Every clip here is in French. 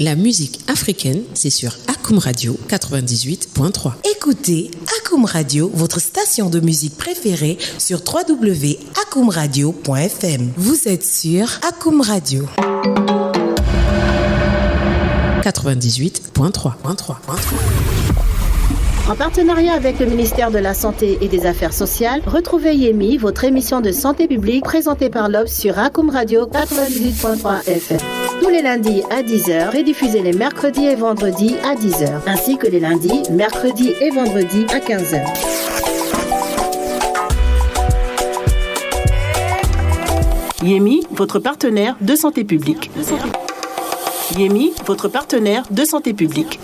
La musique africaine, c'est sur Akoum Radio 98.3. Écoutez Akoum Radio, votre station de musique préférée sur www.akoumradio.fm. Vous êtes sur Akoum Radio 98.3. En partenariat avec le ministère de la Santé et des Affaires sociales, retrouvez Yemi, votre émission de santé publique présentée par l'Obs sur Akoum Radio 98.3 FM. Tous les lundis à 10h, rediffusés les mercredis et vendredis à 10h, ainsi que les lundis, mercredis et vendredis à 15h. Yemi, votre partenaire de santé publique. Yemi, votre partenaire de santé publique.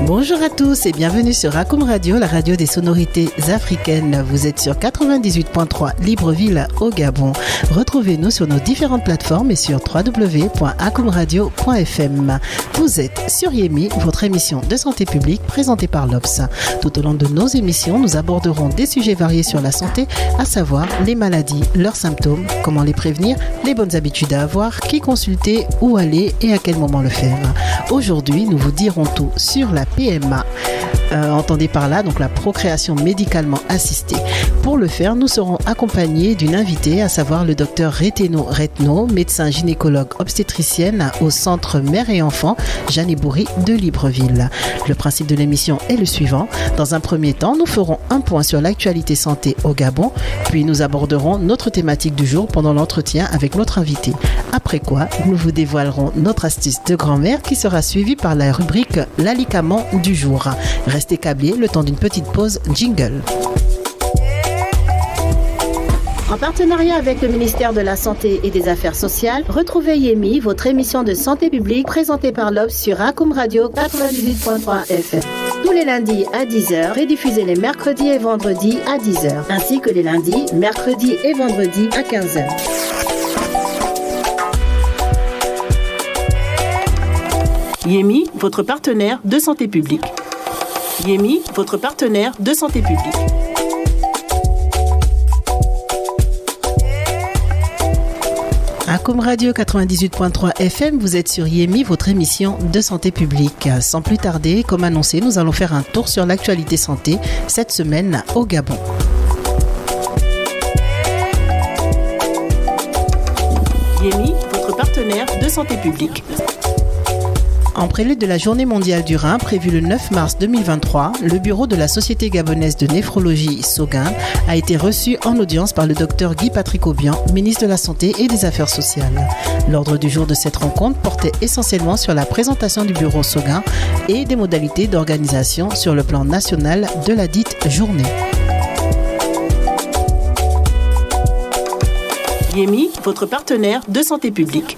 Bonjour à tous et bienvenue sur Akoum Radio, la radio des sonorités africaines. Vous êtes sur 98.3 Libreville au Gabon. Retrouvez-nous sur nos différentes plateformes et sur www.akoumradio.fm. Vous êtes sur Yemi, votre émission de santé publique présentée par l'Obs. Tout au long de nos émissions, nous aborderons des sujets variés sur la santé, à savoir les maladies, leurs symptômes, comment les prévenir, les bonnes habitudes à avoir, qui consulter, où aller et à quel moment le faire. Aujourd'hui, nous vous dirons tout sur la PMA. Entendez par là donc la procréation médicalement assistée. Pour le faire, nous serons accompagnés d'une invitée, à savoir le docteur Reteno Retno, médecin gynécologue obstétricienne au centre mère et enfant Jeanne Bourri de Libreville. Le principe de l'émission est le suivant. Dans un premier temps, nous ferons un point sur l'actualité santé au Gabon, puis nous aborderons notre thématique du jour pendant l'entretien avec notre invité. Après quoi, nous vous dévoilerons notre astuce de grand-mère qui sera suivie par la rubrique l'alicament du jour. Restez câblés le temps d'une petite pause jingle. En partenariat avec le ministère de la Santé et des Affaires sociales, retrouvez Yemi, votre émission de santé publique présentée par l'Obs sur Akoum Radio 98.3 FM. Tous les lundis à 10h, rediffusés les mercredis et vendredis à 10h, ainsi que les lundis, mercredis et vendredis à 15h. Yemi, votre partenaire de santé publique. Yemi, votre partenaire de santé publique. Akoum Radio 98.3 FM, vous êtes sur Yemi, votre émission de santé publique. Sans plus tarder, comme annoncé, nous allons faire un tour sur l'actualité santé cette semaine au Gabon. Yemi, votre partenaire de santé publique. En prélude de la Journée mondiale du rein, prévue le 9 mars 2023, le bureau de la Société gabonaise de néphrologie SOGAN a été reçu en audience par le docteur Guy Patrick Obian, ministre de la Santé et des Affaires sociales. L'ordre du jour de cette rencontre portait essentiellement sur la présentation du bureau SOGAN et des modalités d'organisation sur le plan national de la dite journée. Yemi, votre partenaire de santé publique.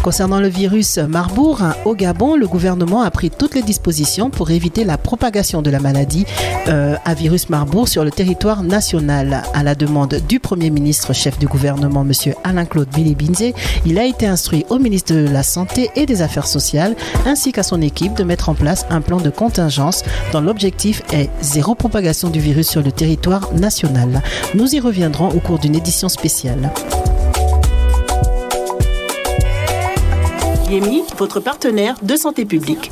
Concernant le virus Marbourg, au Gabon, le gouvernement a pris toutes les dispositions pour éviter la propagation de la maladie à virus Marbourg sur le territoire national. À la demande du Premier ministre chef du gouvernement, M. Alain-Claude Bilibinze, il a été instruit au ministre de la Santé et des Affaires sociales ainsi qu'à son équipe de mettre en place un plan de contingence dont l'objectif est zéro propagation du virus sur le territoire national. Nous y reviendrons au cours d'une édition spéciale. Yemi, votre partenaire de santé publique.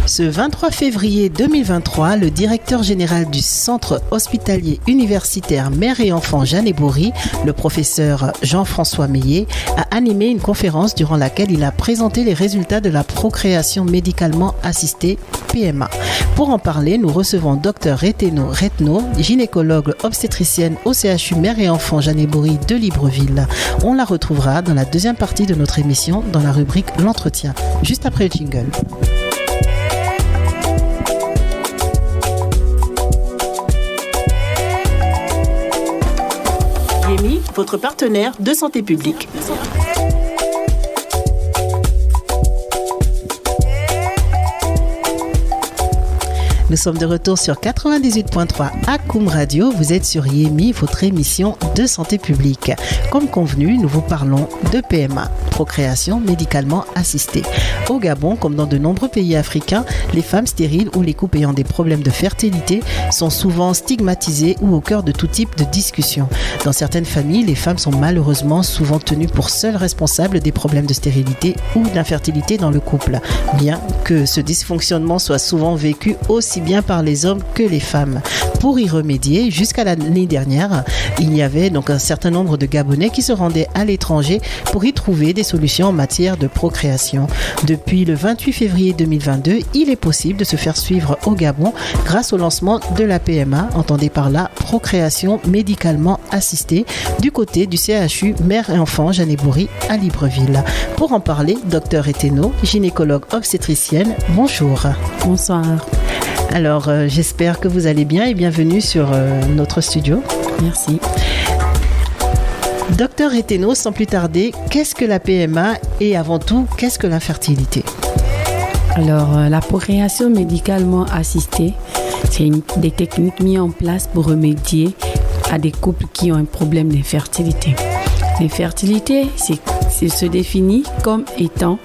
Ce 23 février 2023, le directeur général du centre hospitalier universitaire mère et enfant Jeanne Bourri, le professeur Jean-François Meillet, a animé une conférence durant laquelle il a présenté les résultats de la procréation médicalement assistée PMA. Pour en parler, nous recevons Dr Reteno Retno, gynécologue obstétricienne au CHU mère et enfant Jeanne Bourri de Libreville. On la retrouvera dans la deuxième partie de notre émission dans la rubrique l'entretien, juste après le jingle. Yemi, votre partenaire de santé publique. Nous sommes de retour sur 98.3 Akoum Radio. Vous êtes sur Yemi, votre émission de santé publique. Comme convenu, nous vous parlons de PMA, procréation médicalement assistée. Au Gabon, comme dans de nombreux pays africains, les femmes stériles ou les couples ayant des problèmes de fertilité sont souvent stigmatisées ou au cœur de tout type de discussion. Dans certaines familles, les femmes sont malheureusement souvent tenues pour seules responsables des problèmes de stérilité ou d'infertilité dans le couple, bien que ce dysfonctionnement soit souvent vécu aussi bien par les hommes que les femmes. Pour y remédier, jusqu'à l'année dernière, il y avait donc un certain nombre de Gabonais qui se rendaient à l'étranger pour y trouver des solutions en matière de procréation. Depuis le 28 février 2022, il est possible de se faire suivre au Gabon grâce au lancement de la PMA, entendez par là procréation médicalement assistée, du côté du CHU Mère et Enfant Jeanne Bourry à Libreville. Pour en parler, Dr Eteno, gynécologue obstétricienne, bonjour. Bonsoir. Alors, j'espère que vous allez bien et bienvenue sur notre studio. Merci. Docteur Eteno, sans plus tarder, qu'est-ce que la PMA et avant tout, qu'est-ce que l'infertilité? Alors, la procréation médicalement assistée, c'est des techniques mises en place pour remédier à des couples qui ont un problème d'infertilité. L'infertilité, c'est se définit comme étant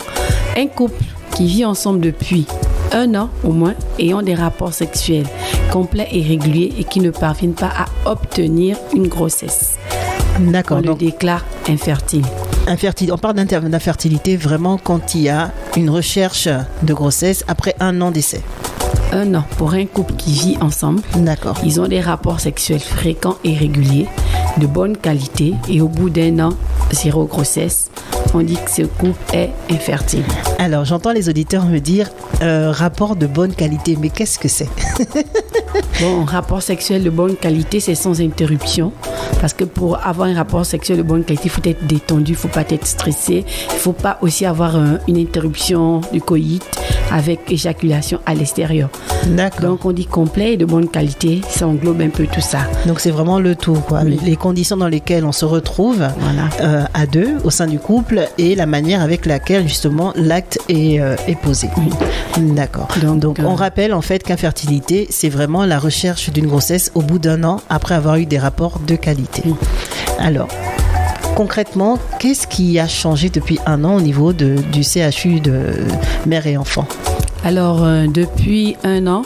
un couple qui vit ensemble depuis 1 an au moins, ayant des rapports sexuels complets et réguliers et qui ne parviennent pas à obtenir une grossesse. D'accord. On le déclare infertile. On parle d'infertilité vraiment quand il y a une recherche de grossesse après 1 an d'essai. 1 an pour un couple qui vit ensemble. D'accord. Ils ont des rapports sexuels fréquents et réguliers, de bonne qualité, et au bout d'1 an, 0 grossesse, on dit que ce couple est infertile. Alors, j'entends les auditeurs me dire rapport de bonne qualité, mais qu'est-ce que c'est? Bon, un rapport sexuel de bonne qualité, c'est sans interruption. Parce que pour avoir un rapport sexuel de bonne qualité, il faut être détendu, il ne faut pas être stressé. Il ne faut pas aussi avoir une interruption du coït avec éjaculation à l'extérieur. D'accord. Donc, on dit complet et de bonne qualité, ça englobe un peu tout ça. Donc, c'est vraiment le tout, quoi. Oui. Les conditions dans lesquelles on se retrouve Voilà. à deux au sein du couple et la manière avec laquelle, justement, l'acte est posé. Oui. D'accord. Donc on rappelle en fait qu'infertilité, c'est vraiment la recherche d'une grossesse au bout d'1 an après avoir eu des rapports de qualité. Oui. Alors, concrètement, qu'est-ce qui a changé depuis 1 an au niveau du CHU de mère et enfant? Alors, depuis 1 an,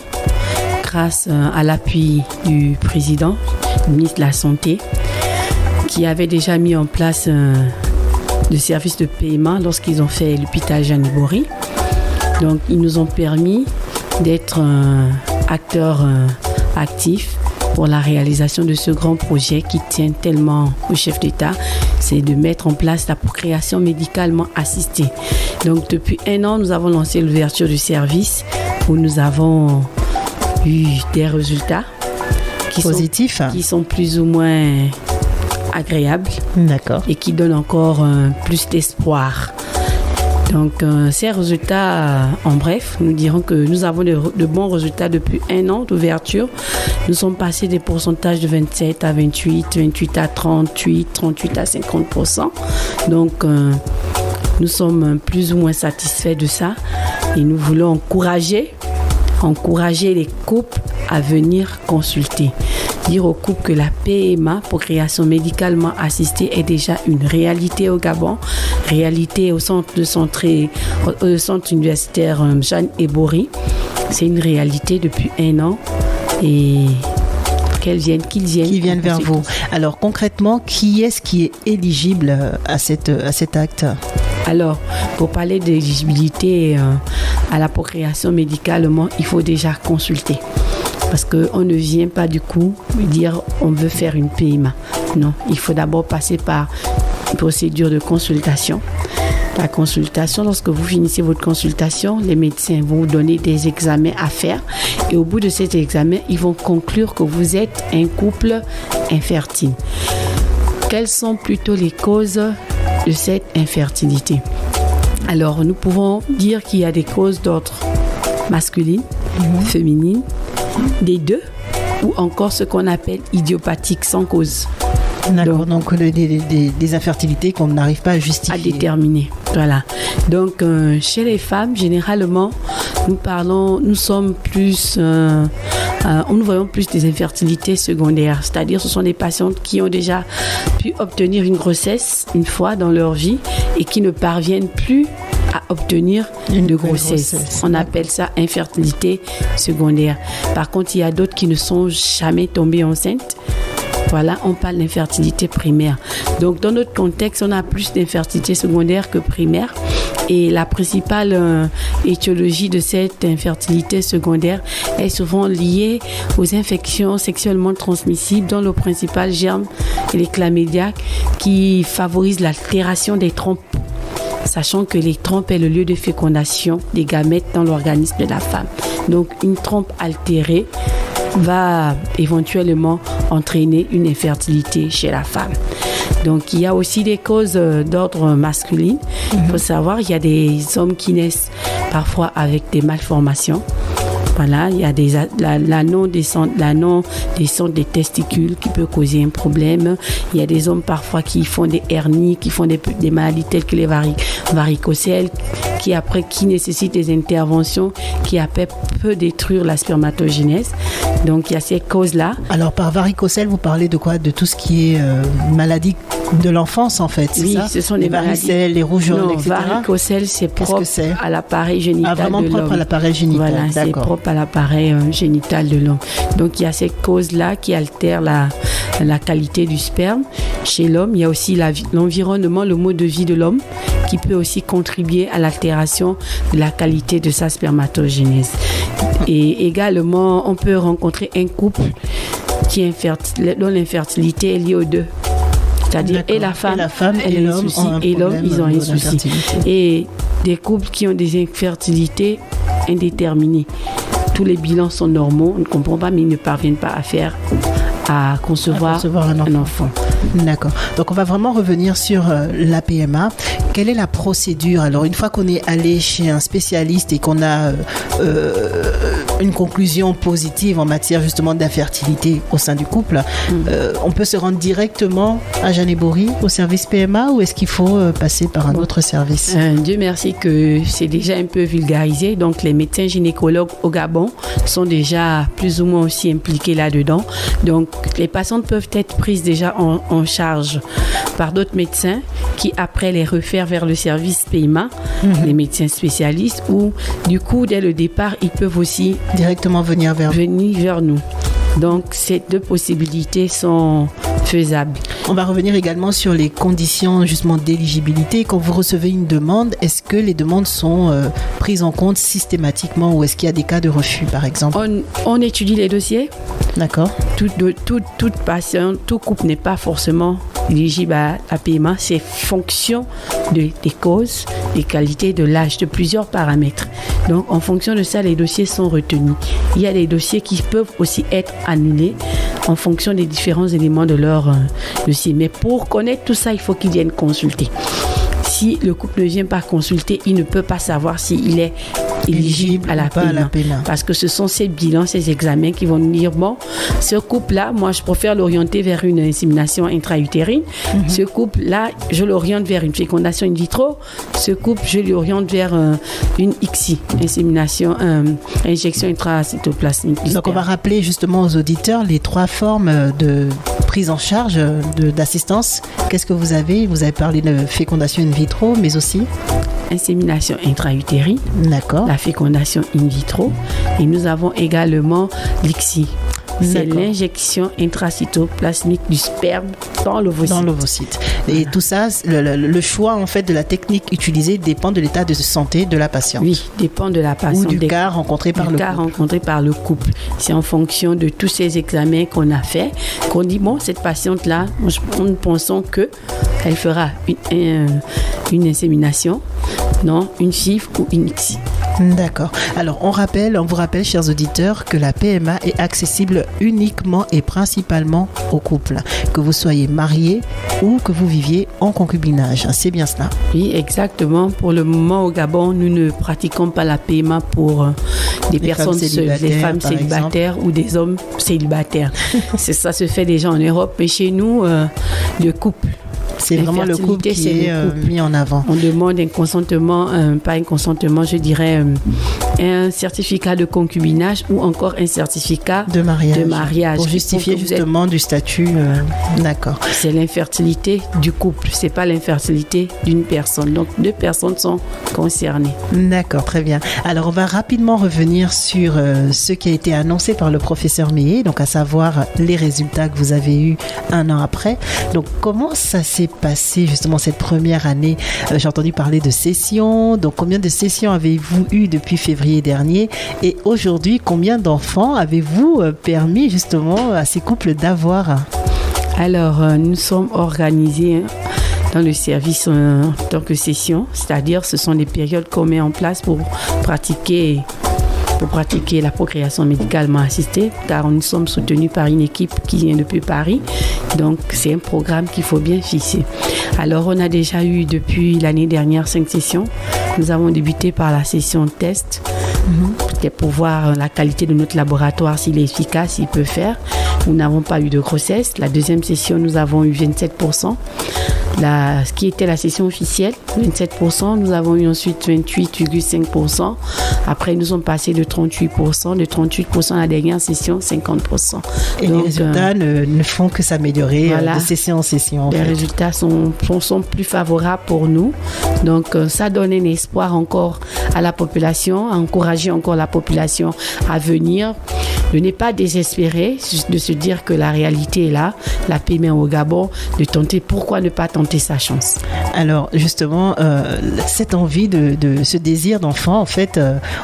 grâce à l'appui du président, du ministre de la Santé, qui avait déjà mis en place le service de paiement lorsqu'ils ont fait l'hôpital Jeanne Bourry. Donc, ils nous ont permis d'être acteurs actifs pour la réalisation de ce grand projet qui tient tellement au chef d'État, c'est de mettre en place la procréation médicalement assistée. Donc, depuis 1 an, nous avons lancé l'ouverture du service où nous avons eu des résultats positifs, qui sont plus ou moins agréables. D'accord. Et qui donnent encore plus d'espoir. Donc, ces résultats, en bref, nous dirons que nous avons de bons résultats depuis 1 an d'ouverture. Nous sommes passés des pourcentages de 27 à 28, 28 à 38, 38 à 50%. Donc, nous sommes plus ou moins satisfaits de ça et nous voulons encourager les couples à venir consulter. Dire aux couples que la PMA, procréation médicalement assistée, est déjà une réalité au Gabon, réalité au centre universitaire Jeanne Bourry. C'est une réalité depuis 1 an et qu'ils viennent vers vous. Alors concrètement, qui est-ce qui est éligible à cet acte? Alors, pour parler d'éligibilité à la procréation médicalement, il faut déjà consulter. Parce qu'on ne vient pas du coup dire on veut faire une PMA. Non, il faut d'abord passer par une procédure de consultation. La consultation, lorsque vous finissez votre consultation, les médecins vont vous donner des examens à faire. Et au bout de cet examen, ils vont conclure que vous êtes un couple infertile. Quelles sont plutôt les causes de cette infertilité? Alors, nous pouvons dire qu'il y a des causes d'ordre masculine, féminine, des deux, ou encore ce qu'on appelle idiopathique sans cause. D'accord, donc des infertilités qu'on n'arrive pas à justifier. À déterminer. Voilà. Donc, chez les femmes, généralement, nous voyons plus des infertilités secondaires. C'est-à-dire, ce sont des patientes qui ont déjà pu obtenir une grossesse une fois dans leur vie et qui ne parviennent plus à obtenir de grossesse. On appelle ça infertilité secondaire. Par contre, il y a d'autres qui ne sont jamais tombées enceintes. Voilà, on parle d'infertilité primaire. Donc, dans notre contexte, on a plus d'infertilité secondaire que primaire. Et la principale étiologie de cette infertilité secondaire est souvent liée aux infections sexuellement transmissibles, dont le principal germe est les chlamydia, qui favorisent l'altération des trompes. Sachant que les trompes est le lieu de fécondation des gamètes dans l'organisme de la femme. Donc, une trompe altérée va éventuellement entraîner une infertilité chez la femme. Donc, il y a aussi des causes d'ordre masculin. Il faut savoir, il y a des hommes qui naissent parfois avec des malformations. Voilà, il y a la non-descente des testicules qui peut causer un problème. Il y a des hommes parfois qui font des hernies, qui font des maladies telles que les varicocèles, qui nécessitent des interventions qui après peut détruire la spermatogénèse. Donc, il y a ces causes-là. Alors, par varicocèle, vous parlez de quoi? De tout ce qui est maladie de l'enfance, en fait, c'est oui, ça? Ce sont les varicelles, les rougeoles, etc. Varicocèle, c'est propre à l'appareil génital de l'homme. Vraiment propre à l'appareil génital, voilà, d'accord. C'est propre à l'appareil génital de l'homme. Donc, il y a ces causes-là qui altèrent la qualité du sperme. Chez l'homme, il y a aussi l'environnement, le mode de vie de l'homme qui peut aussi contribuer à l'altération de la qualité de sa spermatogénèse. Et également, on peut rencontrer un couple dont l'infertilité est liée aux deux. C'est-à-dire, et la femme et l'homme ils ont un souci. Et des couples qui ont des infertilités indéterminées. Tous les bilans sont normaux, on ne comprend pas, mais ils ne parviennent pas à concevoir un enfant. D'accord. Donc, on va vraiment revenir sur la PMA. Quelle est la procédure? Alors, une fois qu'on est allé chez un spécialiste et qu'on a une conclusion positive en matière justement d'infertilité au sein du couple, on peut se rendre directement à Jeanne-Bory au service PMA ou est-ce qu'il faut passer par un autre service? Dieu merci que c'est déjà un peu vulgarisé. Donc, les médecins gynécologues au Gabon sont déjà plus ou moins aussi impliqués là-dedans. Donc, les patientes peuvent être prises déjà en charge par d'autres médecins qui après les refaire vers le service PMA, les médecins spécialistes, ou du coup dès le départ ils peuvent aussi directement venir vers nous. Donc ces deux possibilités sont faisables. On va revenir également sur les conditions justement d'éligibilité. Quand vous recevez une demande, est-ce que les demandes sont prises en compte systématiquement ou est-ce qu'il y a des cas de refus par exemple? On étudie les dossiers. D'accord. Toute patiente, tout couple n'est pas forcément éligible à la PMA. C'est fonction des causes, des qualités, de l'âge, de plusieurs paramètres. Donc, en fonction de ça, les dossiers sont retenus. Il y a des dossiers qui peuvent aussi être annulés en fonction des différents éléments de leur dossier. Mais pour connaître tout ça, il faut qu'ils viennent consulter. Si le couple ne vient pas consulter, il ne peut pas savoir s'il est éligible à la PMA. Parce que ce sont ces bilans, ces examens qui vont nous dire, bon, ce couple-là, moi, je préfère l'orienter vers une insémination intra-utérine. Ce couple-là, je l'oriente vers une fécondation in vitro. Ce couple, je l'oriente vers une ICSI, injection intracytoplasmique. Donc, on va rappeler justement aux auditeurs les 3 formes de prise en charge d'assistance. Qu'est-ce que vous avez? Vous avez parlé de fécondation in vitro, mais aussi insémination intra-utérine. D'accord. La fécondation in vitro. Et nous avons également l'ICSI. C'est l'injection intracytoplasmique du sperme dans l'ovocyte. Et tout ça, le choix en fait de la technique utilisée dépend de l'état de santé de la patiente. Oui, dépend de la patiente. Ou du cas rencontré par le couple. C'est en fonction de tous ces examens qu'on a fait qu'on dit, bon, cette patiente-là, nous pensons qu'elle fera une insémination, non, une FIV ou une ICSI. D'accord. Alors, on vous rappelle, chers auditeurs, que la PMA est accessible uniquement et principalement aux couples, que vous soyez mariés ou que vous viviez en concubinage. C'est bien cela? Oui, exactement. Pour le moment, au Gabon, nous ne pratiquons pas la PMA pour des personnes seules, des femmes célibataires ou des hommes célibataires. Ça se fait déjà en Europe, mais chez nous, le couple C'est vraiment le couple qui est mis en avant. On demande un consentement, pas un consentement, je dirais un certificat de concubinage ou encore un certificat de mariage. Pour justifier justement du statut. D'accord. C'est l'infertilité du couple, c'est pas l'infertilité d'une personne. Donc 2 personnes sont concernées. D'accord, très bien. Alors on va rapidement revenir sur ce qui a été annoncé par le professeur Meillet, donc à savoir les résultats que vous avez eus 1 an après. Donc comment ça s'est passé justement cette première année? J'ai entendu parler de sessions. Donc combien de sessions avez-vous eu depuis février dernier? Et aujourd'hui, combien d'enfants avez-vous permis justement à ces couples d'avoir? Alors, nous sommes organisés dans le service en tant que session, c'est-à-dire ce sont des périodes qu'on met en place pour pratiquer la procréation médicalement assistée, car nous sommes soutenus par une équipe qui vient depuis Paris. Donc, c'est un programme qu'il faut bien fixer. Alors, on a déjà eu depuis l'année dernière 5 sessions. Nous avons débuté par la session test, pour voir la qualité de notre laboratoire, s'il est efficace, s'il peut faire. Nous n'avons pas eu de grossesse. La deuxième session, nous avons eu 27%. Ce qui était la session officielle, 27%. Nous avons eu ensuite 28,5%. Après, nous sommes passés de 38%. De 38% à la dernière session, 50%. Et donc, les résultats ne font que s'améliorer de session en session. Les résultats sont plus favorables pour nous. Donc, ça donne un espoir encore à la population, à encourager encore la population à venir. De ne pas désespérer, de se dire que la réalité est là, la PMA au Gabon, de tenter, pourquoi ne pas tenter sa chance? Alors justement, cette envie ce désir d'enfant, en fait,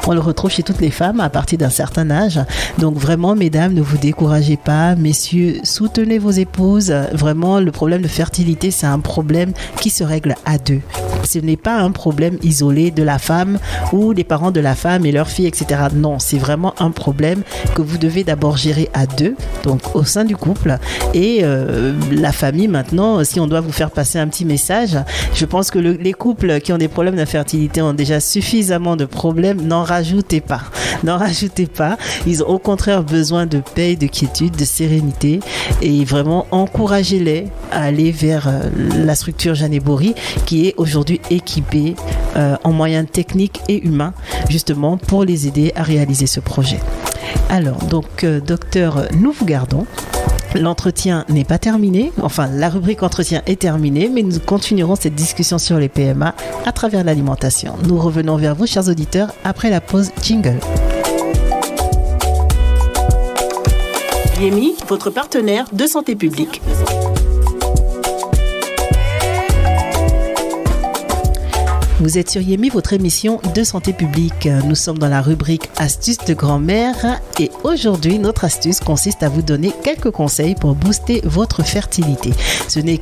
on le retrouve chez toutes les femmes à partir d'un certain âge. Donc vraiment, mesdames, ne vous découragez pas. Messieurs, soutenez vos épouses. Vraiment, le problème de fertilité, c'est un problème qui se règle à 2. Ce n'est pas un problème isolé de la femme ou des parents de la femme et leur fille, etc. Non, c'est vraiment un problème que vous devez d'abord gérer à 2, donc au sein du couple. Et la famille, maintenant, si on doit vous faire passer un petit message, je pense que les couples qui ont des problèmes d'infertilité ont déjà suffisamment de problèmes. N'en rajoutez pas. N'en rajoutez pas. Ils ont au contraire besoin de paix, de quiétude, de sérénité. Et vraiment, encouragez-les à aller vers la structure Jeanne Bory, qui est aujourd'hui équipée en moyens techniques et humains, justement, pour les aider à réaliser ce projet. Alors, donc, docteur, nous vous gardons. L'entretien n'est pas terminé, enfin la rubrique entretien est terminée, mais nous continuerons cette discussion sur les PMA à travers l'alimentation. Nous revenons vers vous, chers auditeurs, après la pause jingle. Yemi, votre partenaire de santé publique. Vous êtes sur Yemi, votre émission de santé publique. Nous sommes dans la rubrique Astuces de grand-mère et aujourd'hui, notre astuce consiste à vous donner quelques conseils pour booster votre fertilité. Ce n'est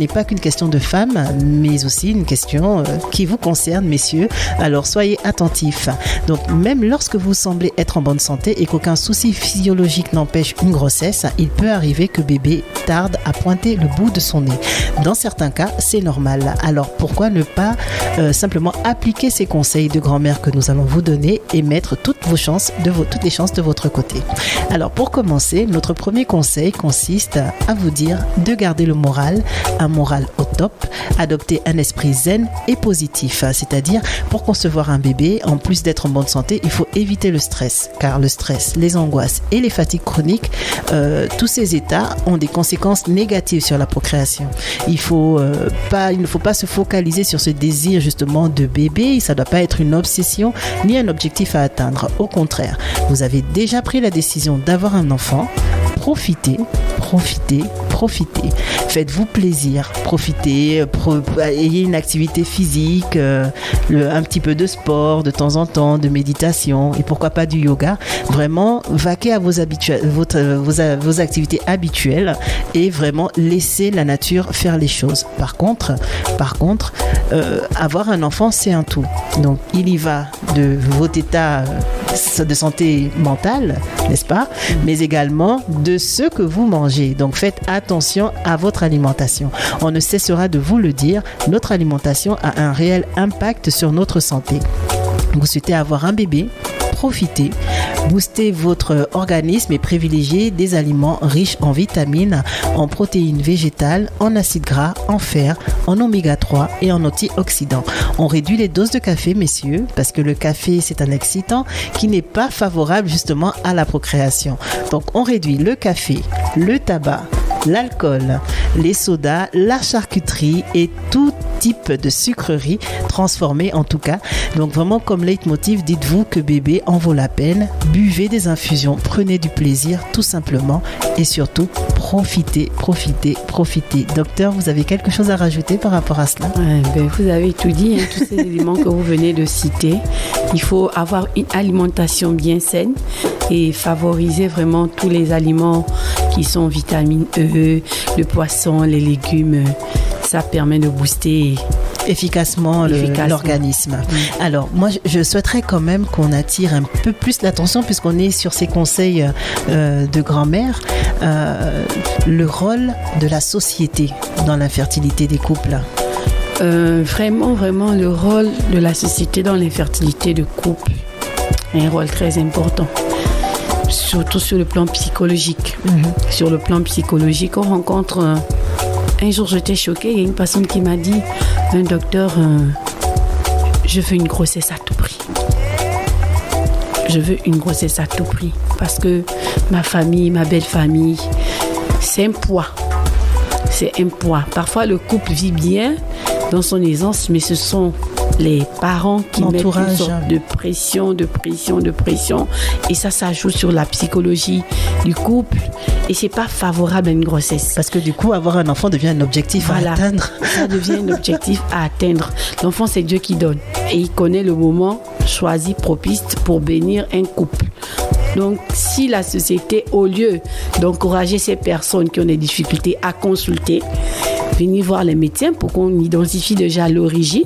pas qu'une question de femmes, mais aussi une question qui vous concerne, messieurs. Alors, soyez attentifs. Donc, même lorsque vous semblez être en bonne santé et qu'aucun souci physiologique n'empêche une grossesse, il peut arriver que bébé tarde à pointer le bout de son nez. Dans certains cas, c'est normal. Alors, pourquoi ne pas simplement appliquer ces conseils de grand-mère que nous allons vous donner et mettre toutes les chances de votre côté. Alors pour commencer, notre premier conseil consiste à vous dire de garder le moral, un moral au top, adopter un esprit zen et positif. C'est-à-dire, pour concevoir un bébé, en plus d'être en bonne santé, il faut éviter le stress, car le stress, les angoisses et les fatigues chroniques, tous ces états ont des conséquences négatives sur la procréation. Il ne faut pas se focaliser sur ce désir justement de bébé, ça ne doit pas être une obsession ni un objectif à atteindre. Au contraire, vous avez déjà pris la décision d'avoir un enfant. Profitez. Faites-vous plaisir. Profitez, ayez une activité physique, un petit peu de sport de temps en temps, de méditation et pourquoi pas du yoga. Vraiment, vaquez à vos activités habituelles et vraiment laissez la nature faire les choses. Par contre, avoir un enfant, c'est un tout. Donc, il y va de votre état de santé mentale, n'est-ce pas? Mais également de ce que vous mangez. Donc faites attention à votre alimentation. On ne cessera de vous le dire, notre alimentation a un réel impact sur notre santé. vous souhaitez avoir un bébé, profitez, boostez votre organisme et privilégiez des aliments riches en vitamines, en protéines végétales, en acides gras, en fer, en oméga 3 et en antioxydants. On réduit les doses de café, messieurs, parce que le café, c'est un excitant qui n'est pas favorable justement à la procréation. Donc, on réduit le café, le tabac, l'alcool, les sodas, la charcuterie et tout type de sucrerie transformée en tout cas. Donc vraiment comme leitmotiv, dites-vous que bébé en vaut la peine. Buvez des infusions, prenez du plaisir tout simplement et surtout profitez. Docteur, vous avez quelque chose à rajouter par rapport à cela? Vous avez tout dit, tous ces éléments que vous venez de citer. Il faut avoir une alimentation bien saine et favoriser vraiment tous les aliments qui sont vitamine E, le poisson, les légumes. Ça permet de booster efficacement l'organisme. Alors, moi, je souhaiterais quand même qu'on attire un peu plus l'attention, puisqu'on est sur ces conseils de grand-mère, le rôle de la société dans l'infertilité des couples. Vraiment, le rôle de la société dans l'infertilité de couple est un rôle très important. Surtout sur le plan psychologique. Sur le plan psychologique, on rencontre... Un jour, j'étais choquée. Il y a une personne qui m'a dit, un docteur, je veux une grossesse à tout prix. Je veux une grossesse à tout prix. Parce que ma famille, ma belle famille, c'est un poids. C'est un poids. Parfois, le couple vit bien dans son aisance, mais ce sont les parents qui mettent une sorte de pression. Et ça joue sur la psychologie du couple. Et c'est pas favorable à une grossesse. Parce que du coup, avoir un enfant devient un objectif à atteindre. Ça devient un objectif à atteindre. L'enfant, c'est Dieu qui donne. Et il connaît le moment choisi, propice pour bénir un couple. Donc, si la société, au lieu d'encourager ces personnes qui ont des difficultés à consulter, venir voir les médecins pour qu'on identifie déjà l'origine.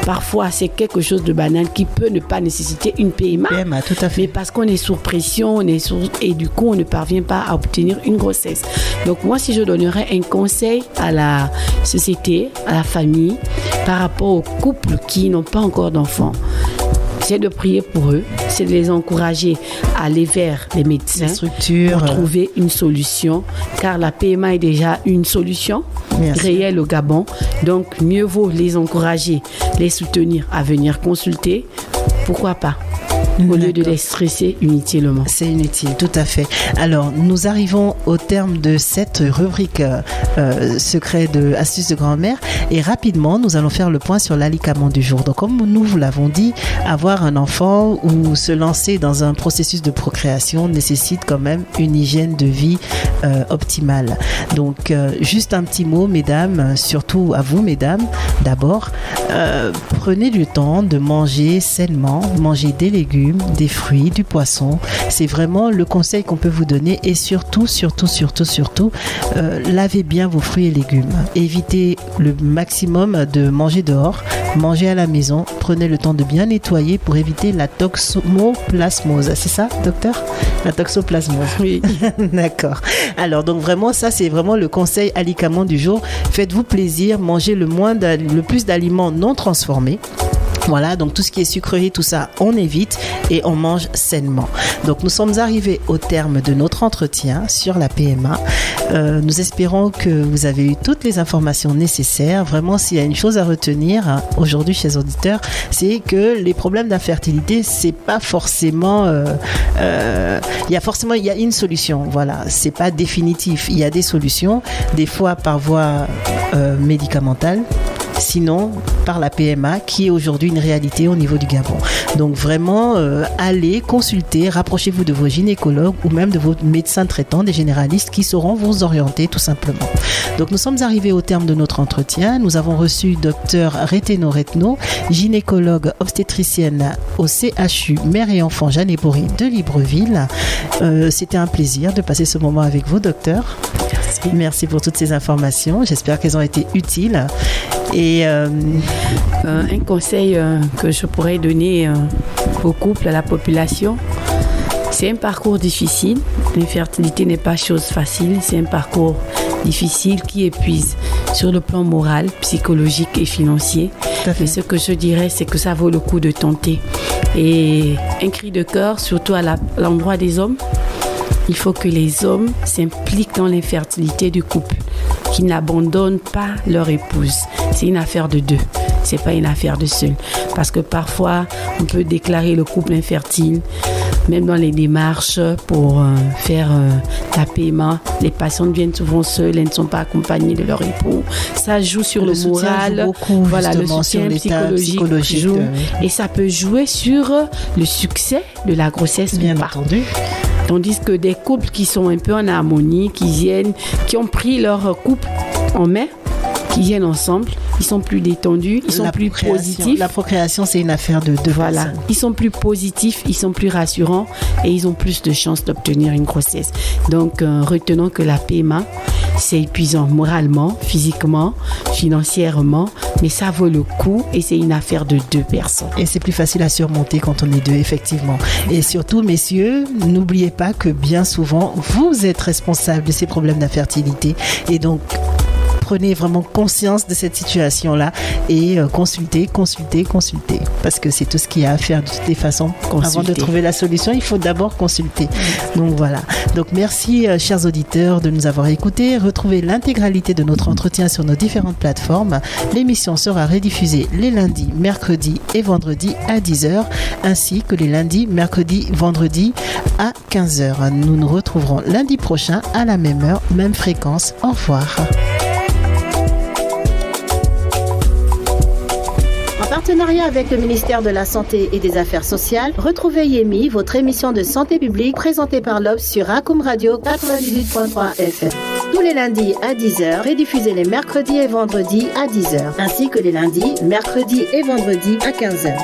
Parfois, c'est quelque chose de banal qui peut ne pas nécessiter une PMA. PMA, tout à fait. Mais parce qu'on est sous pression, et du coup, on ne parvient pas à obtenir une grossesse. Donc, moi, si je donnerais un conseil à la société, à la famille, par rapport aux couples qui n'ont pas encore d'enfants, c'est de prier pour eux, c'est de les encourager à aller vers les médecins, les structures, pour trouver une solution, car la PMA est déjà une solution réelle au Gabon. Donc, mieux vaut les encourager, les soutenir à venir consulter. Pourquoi pas ? Au lieu de les stresser inutilement. C'est inutile, tout à fait. Alors, nous arrivons au terme de cette rubrique secret de astuces de grand-mère et rapidement, nous allons faire le point sur l'alicament du jour. Donc, comme nous vous l'avons dit, avoir un enfant ou se lancer dans un processus de procréation nécessite quand même une hygiène de vie optimale. Donc, juste un petit mot, mesdames, surtout à vous, mesdames, d'abord, prenez le temps de manger sainement, manger des légumes, des fruits, du poisson. C'est vraiment le conseil qu'on peut vous donner et surtout, lavez bien vos fruits et légumes. Évitez le maximum de manger dehors, mangez à la maison, prenez le temps de bien nettoyer pour éviter la toxoplasmose. C'est ça, docteur? La toxoplasmose. Oui. D'accord. Alors, donc vraiment, ça, c'est vraiment le conseil alicament du jour. Faites-vous plaisir, mangez le plus d'aliments non transformés. Voilà, donc tout ce qui est sucrerie, tout ça, on évite et on mange sainement. Donc nous sommes arrivés au terme de notre entretien sur la PMA. Nous espérons que vous avez eu toutes les informations nécessaires. Vraiment, s'il y a une chose à retenir aujourd'hui chez les auditeurs, c'est que les problèmes d'infertilité, c'est pas forcément... il y a une solution. Voilà, c'est pas définitif. Il y a des solutions, des fois par voie médicamentale. Sinon, par la PMA, qui est aujourd'hui une réalité au niveau du Gabon. Donc vraiment, allez consulter, rapprochez-vous de vos gynécologues ou même de vos médecins traitants, des généralistes qui sauront vous orienter tout simplement. Donc nous sommes arrivés au terme de notre entretien. Nous avons reçu Dr Reteno Retno, gynécologue obstétricienne au CHU Mère et Enfant Jeanne Bory de Libreville. C'était un plaisir de passer ce moment avec vous, docteur. Merci pour toutes ces informations. J'espère qu'elles ont été utiles. Et un conseil que je pourrais donner au couple, à la population, c'est un parcours difficile. L'infertilité n'est pas chose facile. C'est un parcours difficiles qui épuisent sur le plan moral, psychologique et financier. Mais ce que je dirais, c'est que ça vaut le coup de tenter. Et un cri de cœur, surtout à l'endroit des hommes, il faut que les hommes s'impliquent dans l'infertilité du couple, qu'ils n'abandonnent pas leur épouse. C'est une affaire de deux, c'est pas une affaire de seul. Parce que parfois, on peut déclarer le couple infertile, même dans les démarches pour faire la paiement. Les patientes viennent souvent seules, elles ne sont pas accompagnées de leur époux. Ça joue sur le moral, beaucoup, voilà, le soutien sur psychologique joue, et ça peut jouer sur le succès de la grossesse. Bien entendu. Tandis que des couples qui sont un peu en harmonie, qui ont pris leur couple en main, qui viennent ensemble, ils sont plus détendus, ils sont plus positifs. La procréation, c'est une affaire de deux personnes. Ils sont plus positifs, ils sont plus rassurants et ils ont plus de chances d'obtenir une grossesse. Donc, retenons que la PMA, c'est épuisant moralement, physiquement, financièrement, mais ça vaut le coup et c'est une affaire de deux personnes. Et c'est plus facile à surmonter quand on est deux, effectivement. Et surtout, messieurs, n'oubliez pas que bien souvent, vous êtes responsables de ces problèmes d'infertilité. Et donc, prenez vraiment conscience de cette situation-là et consultez. Parce que c'est tout ce qu'il y a à faire de toutes les façons. Avant de trouver la solution, il faut d'abord consulter. Donc voilà. Donc merci, chers auditeurs, de nous avoir écoutés. Retrouvez l'intégralité de notre entretien sur nos différentes plateformes. L'émission sera rediffusée les lundis, mercredis et vendredis à 10h, ainsi que les lundis, mercredis, vendredis à 15h. Nous nous retrouverons lundi prochain à la même heure, même fréquence. Au revoir. En partenariat avec le ministère de la Santé et des Affaires sociales, retrouvez Yemi, votre émission de santé publique présentée par l'Obs sur Akoum Radio 98.3 FM. Tous les lundis à 10h, rediffusés les mercredis et vendredis à 10h, ainsi que les lundis, mercredis et vendredis à 15h.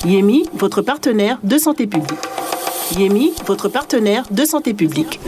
Yemi, votre partenaire de santé publique. Yemi, votre partenaire de santé publique.